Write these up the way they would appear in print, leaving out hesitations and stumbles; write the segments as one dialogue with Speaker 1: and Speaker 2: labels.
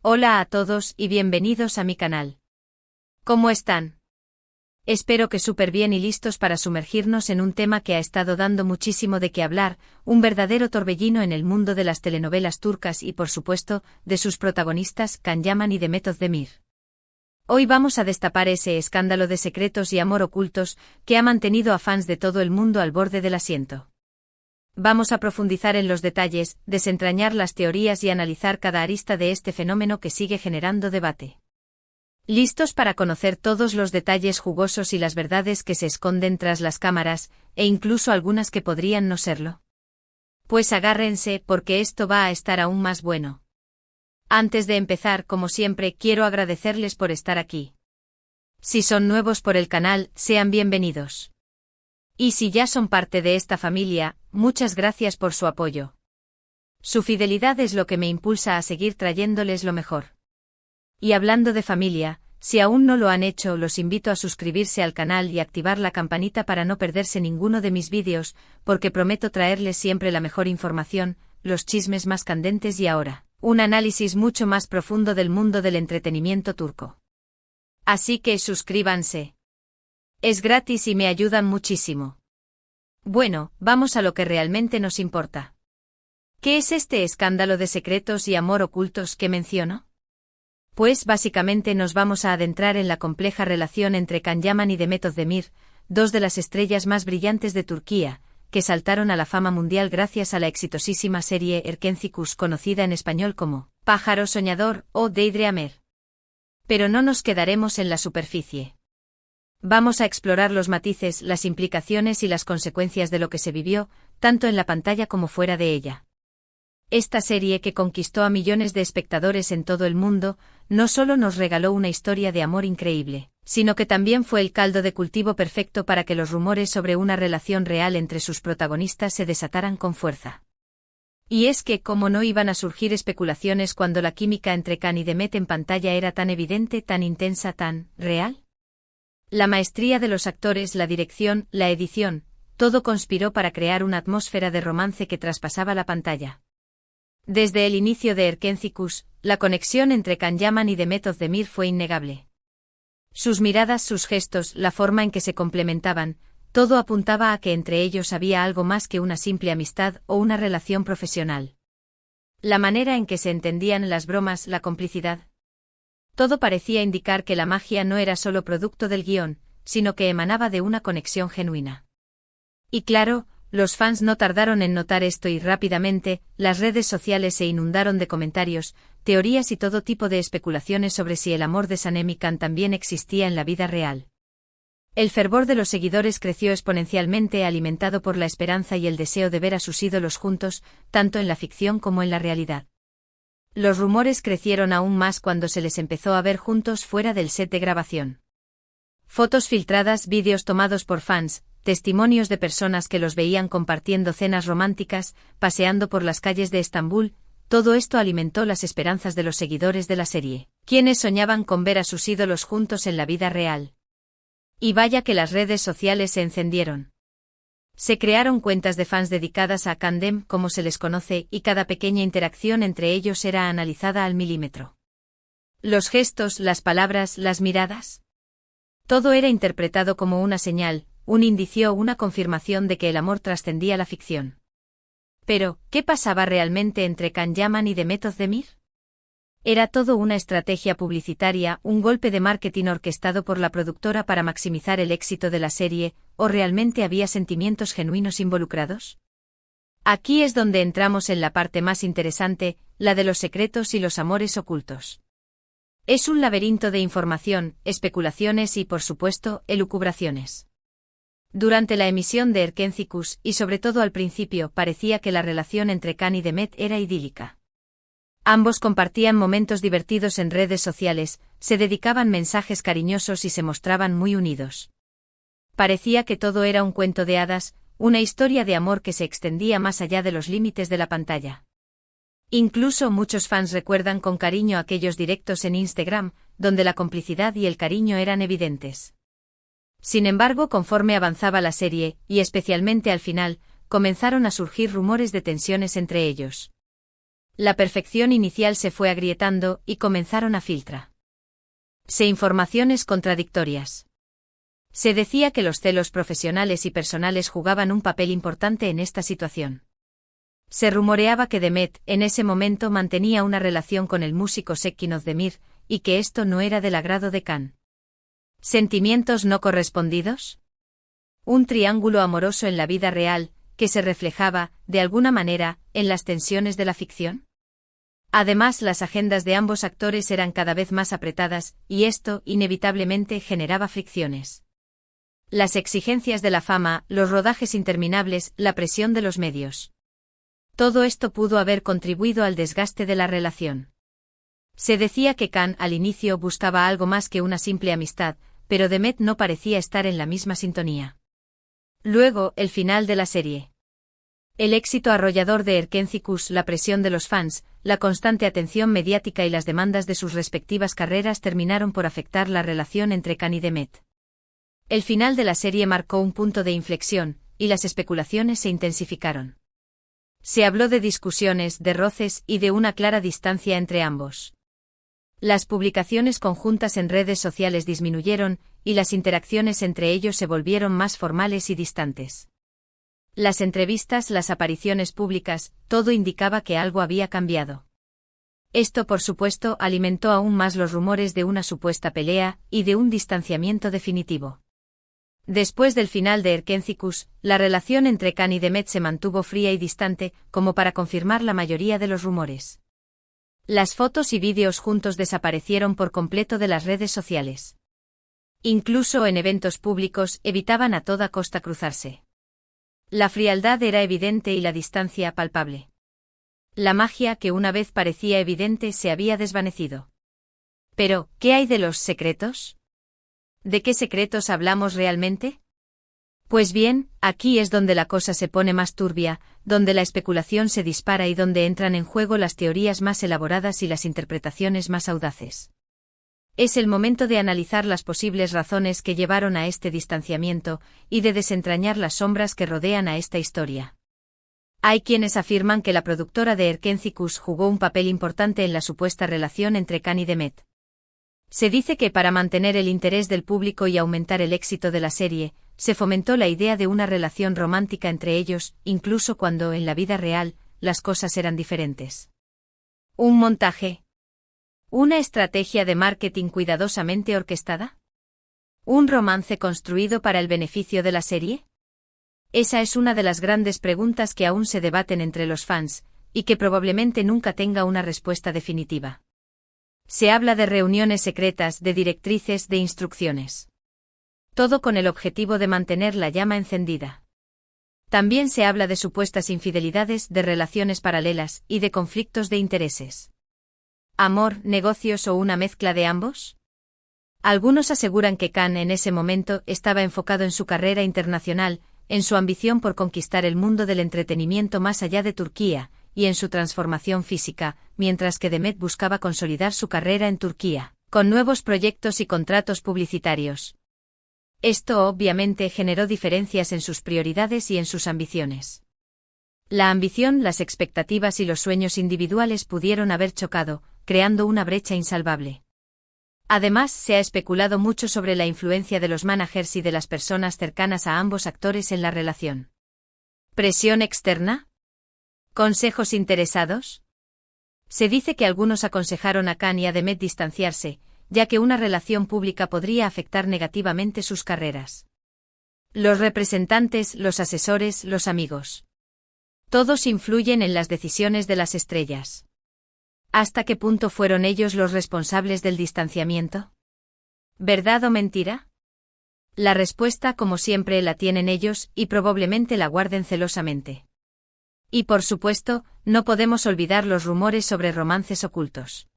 Speaker 1: Hola a todos y bienvenidos a mi canal. ¿Cómo están? Espero que súper bien y listos para sumergirnos en un tema que ha estado dando muchísimo de qué hablar, un verdadero torbellino en el mundo de las telenovelas turcas y por supuesto, de sus protagonistas Can Yaman y Demet Özdemir. Hoy vamos a destapar ese escándalo de secretos y amor ocultos que ha mantenido a fans de todo el mundo al borde del asiento. Vamos a profundizar en los detalles, desentrañar las teorías y analizar cada arista de este fenómeno que sigue generando debate. ¿Listos para conocer todos los detalles jugosos y las verdades que se esconden tras las cámaras, e incluso algunas que podrían no serlo? Pues agárrense porque esto va a estar aún más bueno. Antes de empezar, como siempre, quiero agradecerles por estar aquí. Si son nuevos por el canal, sean bienvenidos. Y si ya son parte de esta familia, muchas gracias por su apoyo. Su fidelidad es lo que me impulsa a seguir trayéndoles lo mejor. Y hablando de familia, si aún no lo han hecho, los invito a suscribirse al canal y activar la campanita para no perderse ninguno de mis vídeos, porque prometo traerles siempre la mejor información, los chismes más candentes y ahora, un análisis mucho más profundo del mundo del entretenimiento turco. Así que suscríbanse. Es gratis y me ayudan muchísimo. Bueno, vamos a lo que realmente nos importa. ¿Qué es este escándalo de secretos y amor ocultos que menciono? Pues básicamente nos vamos a adentrar en la compleja relación entre Can Yaman y Demet Özdemir, dos de las estrellas más brillantes de Turquía, que saltaron a la fama mundial gracias a la exitosísima serie Erkencikus, conocida en español como Pájaro Soñador o Daydreamer. Pero no nos quedaremos en la superficie. Vamos a explorar los matices, las implicaciones y las consecuencias de lo que se vivió, tanto en la pantalla como fuera de ella. Esta serie, que conquistó a millones de espectadores en todo el mundo, no solo nos regaló una historia de amor increíble, sino que también fue el caldo de cultivo perfecto para que los rumores sobre una relación real entre sus protagonistas se desataran con fuerza. Y es que, ¿cómo no iban a surgir especulaciones cuando la química entre Can y Demet en pantalla era tan evidente, tan intensa, tan real? La maestría de los actores, la dirección, la edición, todo conspiró para crear una atmósfera de romance que traspasaba la pantalla. Desde el inicio de Erkencikus, la conexión entre Can Yaman y Demet Özdemir fue innegable. Sus miradas, sus gestos, la forma en que se complementaban, todo apuntaba a que entre ellos había algo más que una simple amistad o una relación profesional. La manera en que se entendían, las bromas, la complicidad. Todo parecía indicar que la magia no era solo producto del guión, sino que emanaba de una conexión genuina. Y claro, los fans no tardaron en notar esto y rápidamente, las redes sociales se inundaron de comentarios, teorías y todo tipo de especulaciones sobre si el amor de Sanem y Can también existía en la vida real. El fervor de los seguidores creció exponencialmente, alimentado por la esperanza y el deseo de ver a sus ídolos juntos, tanto en la ficción como en la realidad. Los rumores crecieron aún más cuando se les empezó a ver juntos fuera del set de grabación. Fotos filtradas, vídeos tomados por fans, testimonios de personas que los veían compartiendo cenas románticas, paseando por las calles de Estambul, todo esto alimentó las esperanzas de los seguidores de la serie, quienes soñaban con ver a sus ídolos juntos en la vida real. Y vaya que las redes sociales se encendieron. Se crearon cuentas de fans dedicadas a Candem, como se les conoce, y cada pequeña interacción entre ellos era analizada al milímetro. Los gestos, las palabras, las miradas. Todo era interpretado como una señal, un indicio o una confirmación de que el amor trascendía la ficción. Pero, ¿qué pasaba realmente entre Can Yaman y Demet Özdemir? ¿Era todo una estrategia publicitaria, un golpe de marketing orquestado por la productora para maximizar el éxito de la serie, o realmente había sentimientos genuinos involucrados? Aquí es donde entramos en la parte más interesante, la de los secretos y los amores ocultos. Es un laberinto de información, especulaciones y, por supuesto, elucubraciones. Durante la emisión de Erkencikus, y sobre todo al principio, parecía que la relación entre Can y Demet era idílica. Ambos compartían momentos divertidos en redes sociales, se dedicaban mensajes cariñosos y se mostraban muy unidos. Parecía que todo era un cuento de hadas, una historia de amor que se extendía más allá de los límites de la pantalla. Incluso muchos fans recuerdan con cariño aquellos directos en Instagram, donde la complicidad y el cariño eran evidentes. Sin embargo, conforme avanzaba la serie, y especialmente al final, comenzaron a surgir rumores de tensiones entre ellos. La perfección inicial se fue agrietando y comenzaron a filtrar informaciones contradictorias. Se decía que los celos profesionales y personales jugaban un papel importante en esta situación. Se rumoreaba que Demet, en ese momento, mantenía una relación con el músico Sekkin Özdemir, y que esto no era del agrado de Can. ¿Sentimientos no correspondidos? Un triángulo amoroso en la vida real, que se reflejaba, de alguna manera, en las tensiones de la ficción. Además, las agendas de ambos actores eran cada vez más apretadas, y esto, inevitablemente, generaba fricciones. Las exigencias de la fama, los rodajes interminables, la presión de los medios. Todo esto pudo haber contribuido al desgaste de la relación. Se decía que Can, al inicio, buscaba algo más que una simple amistad, pero Demet no parecía estar en la misma sintonía. Luego, el final de la serie. El éxito arrollador de Erkenzicus, la presión de los fans, la constante atención mediática y las demandas de sus respectivas carreras terminaron por afectar la relación entre Can y Demet. El final de la serie marcó un punto de inflexión, y las especulaciones se intensificaron. Se habló de discusiones, de roces y de una clara distancia entre ambos. Las publicaciones conjuntas en redes sociales disminuyeron, y las interacciones entre ellos se volvieron más formales y distantes. Las entrevistas, las apariciones públicas, todo indicaba que algo había cambiado. Esto, por supuesto, alimentó aún más los rumores de una supuesta pelea y de un distanciamiento definitivo. Después del final de Erkenzicus, la relación entre Can y Demet se mantuvo fría y distante, como para confirmar la mayoría de los rumores. Las fotos y vídeos juntos desaparecieron por completo de las redes sociales. Incluso en eventos públicos evitaban a toda costa cruzarse. La frialdad era evidente y la distancia palpable. La magia que una vez parecía evidente se había desvanecido. Pero, ¿qué hay de los secretos? ¿De qué secretos hablamos realmente? Pues bien, aquí es donde la cosa se pone más turbia, donde la especulación se dispara y donde entran en juego las teorías más elaboradas y las interpretaciones más audaces. Es el momento de analizar las posibles razones que llevaron a este distanciamiento, y de desentrañar las sombras que rodean a esta historia. Hay quienes afirman que la productora de Erkenzicus jugó un papel importante en la supuesta relación entre Can y Demet. Se dice que para mantener el interés del público y aumentar el éxito de la serie, se fomentó la idea de una relación romántica entre ellos, incluso cuando, en la vida real, las cosas eran diferentes. ¿Un montaje? ¿Una estrategia de marketing cuidadosamente orquestada? ¿Un romance construido para el beneficio de la serie? Esa es una de las grandes preguntas que aún se debaten entre los fans, y que probablemente nunca tenga una respuesta definitiva. Se habla de reuniones secretas, de directrices, de instrucciones. Todo con el objetivo de mantener la llama encendida. También se habla de supuestas infidelidades, de relaciones paralelas y de conflictos de intereses. ¿Amor, negocios o una mezcla de ambos? Algunos aseguran que Can en ese momento estaba enfocado en su carrera internacional, en su ambición por conquistar el mundo del entretenimiento más allá de Turquía, y en su transformación física, mientras que Demet buscaba consolidar su carrera en Turquía, con nuevos proyectos y contratos publicitarios. Esto obviamente generó diferencias en sus prioridades y en sus ambiciones. La ambición, las expectativas y los sueños individuales pudieron haber chocado, creando una brecha insalvable. Además, se ha especulado mucho sobre la influencia de los managers y de las personas cercanas a ambos actores en la relación. ¿Presión externa? ¿Consejos interesados? Se dice que algunos aconsejaron a Can y a Demet distanciarse, ya que una relación pública podría afectar negativamente sus carreras. Los representantes, los asesores, los amigos. Todos influyen en las decisiones de las estrellas. ¿Hasta qué punto fueron ellos los responsables del distanciamiento? ¿Verdad o mentira? La respuesta, como siempre, la tienen ellos, y probablemente la guarden celosamente. Y por supuesto, no podemos olvidar los rumores sobre romances ocultos.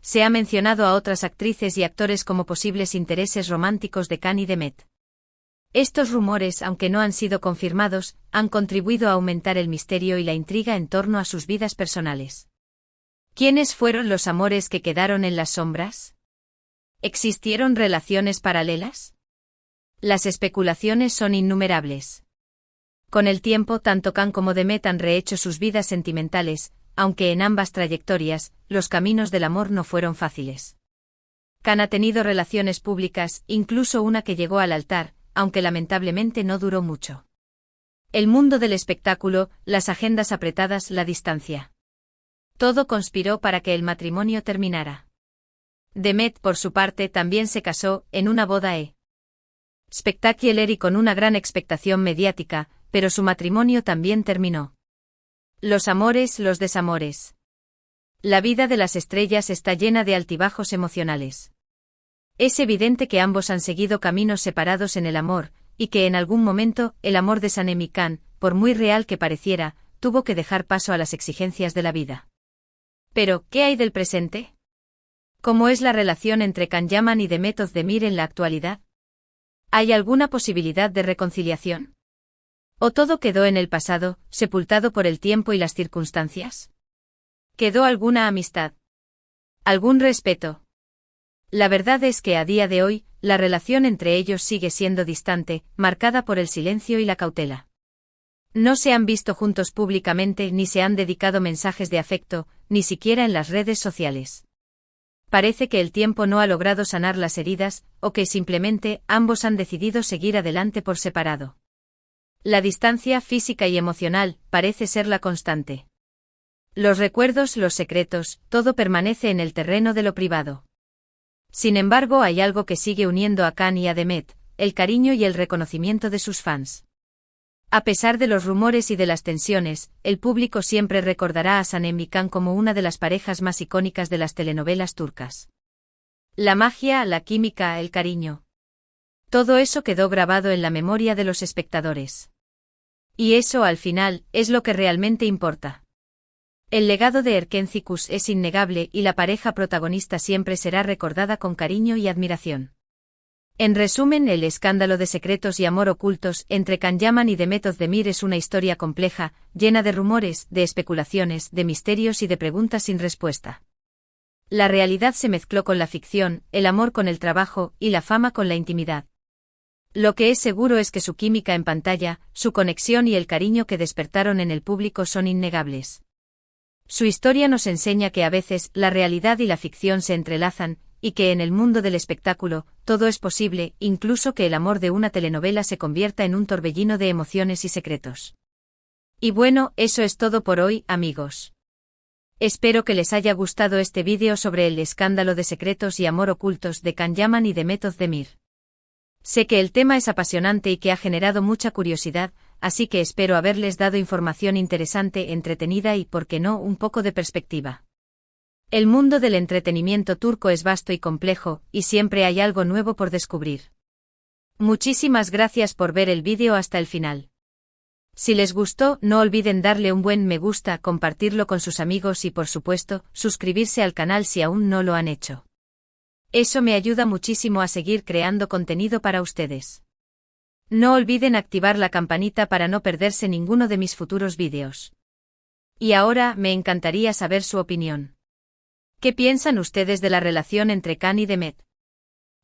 Speaker 1: Se ha mencionado a otras actrices y actores como posibles intereses románticos de Can y Demet. Estos rumores, aunque no han sido confirmados, han contribuido a aumentar el misterio y la intriga en torno a sus vidas personales. ¿Quiénes fueron los amores que quedaron en las sombras? ¿Existieron relaciones paralelas? Las especulaciones son innumerables. Con el tiempo, tanto Can como Demet han rehecho sus vidas sentimentales, aunque en ambas trayectorias, los caminos del amor no fueron fáciles. Can ha tenido relaciones públicas, incluso una que llegó al altar, aunque lamentablemente no duró mucho. El mundo del espectáculo, las agendas apretadas, la distancia. Todo conspiró para que el matrimonio terminara. Demet, por su parte, también se casó, en una boda espectacular y con una gran expectación mediática, pero su matrimonio también terminó. Los amores, los desamores. La vida de las estrellas está llena de altibajos emocionales. Es evidente que ambos han seguido caminos separados en el amor, y que en algún momento, el amor de Sanem y Can, por muy real que pareciera, tuvo que dejar paso a las exigencias de la vida. Pero, ¿qué hay del presente? ¿Cómo es la relación entre Can Yaman y Demet Özdemir en la actualidad? ¿Hay alguna posibilidad de reconciliación? ¿O todo quedó en el pasado, sepultado por el tiempo y las circunstancias? ¿Quedó alguna amistad? ¿Algún respeto? La verdad es que a día de hoy, la relación entre ellos sigue siendo distante, marcada por el silencio y la cautela. No se han visto juntos públicamente ni se han dedicado mensajes de afecto, ni siquiera en las redes sociales. Parece que el tiempo no ha logrado sanar las heridas, o que simplemente ambos han decidido seguir adelante por separado. La distancia física y emocional parece ser la constante. Los recuerdos, los secretos, todo permanece en el terreno de lo privado. Sin embargo, hay algo que sigue uniendo a Can y a Demet, el cariño y el reconocimiento de sus fans. A pesar de los rumores y de las tensiones, el público siempre recordará a Sanem y Can como una de las parejas más icónicas de las telenovelas turcas. La magia, la química, el cariño. Todo eso quedó grabado en la memoria de los espectadores. Y eso, al final, es lo que realmente importa. El legado de Erkencikus es innegable y la pareja protagonista siempre será recordada con cariño y admiración. En resumen, el escándalo de secretos y amor ocultos entre Can Yaman y Demet Özdemir es una historia compleja, llena de rumores, de especulaciones, de misterios y de preguntas sin respuesta. La realidad se mezcló con la ficción, el amor con el trabajo y la fama con la intimidad. Lo que es seguro es que su química en pantalla, su conexión y el cariño que despertaron en el público son innegables. Su historia nos enseña que a veces la realidad y la ficción se entrelazan, y que en el mundo del espectáculo, todo es posible, incluso que el amor de una telenovela se convierta en un torbellino de emociones y secretos. Y bueno, eso es todo por hoy, amigos. Espero que les haya gustado este vídeo sobre el escándalo de secretos y amor ocultos de Can Yaman y Demet Özdemir. Sé que el tema es apasionante y que ha generado mucha curiosidad, así que espero haberles dado información interesante, entretenida y, por qué no, un poco de perspectiva. El mundo del entretenimiento turco es vasto y complejo, y siempre hay algo nuevo por descubrir. Muchísimas gracias por ver el vídeo hasta el final. Si les gustó, no olviden darle un buen me gusta, compartirlo con sus amigos y, por supuesto, suscribirse al canal si aún no lo han hecho. Eso me ayuda muchísimo a seguir creando contenido para ustedes. No olviden activar la campanita para no perderse ninguno de mis futuros vídeos. Y ahora, me encantaría saber su opinión. ¿Qué piensan ustedes de la relación entre Can y Demet?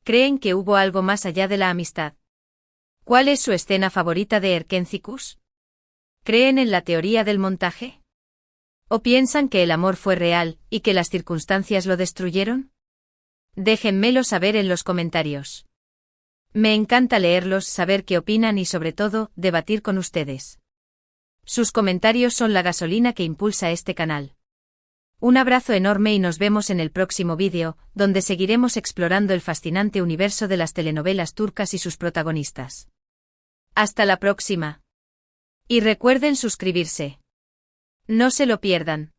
Speaker 1: ¿Creen que hubo algo más allá de la amistad? ¿Cuál es su escena favorita de Erkencikus? ¿Creen en la teoría del montaje? ¿O piensan que el amor fue real, y que las circunstancias lo destruyeron? Déjenmelo saber en los comentarios. Me encanta leerlos, saber qué opinan y sobre todo, debatir con ustedes. Sus comentarios son la gasolina que impulsa este canal. Un abrazo enorme y nos vemos en el próximo vídeo, donde seguiremos explorando el fascinante universo de las telenovelas turcas y sus protagonistas. Hasta la próxima. Y recuerden suscribirse. No se lo pierdan.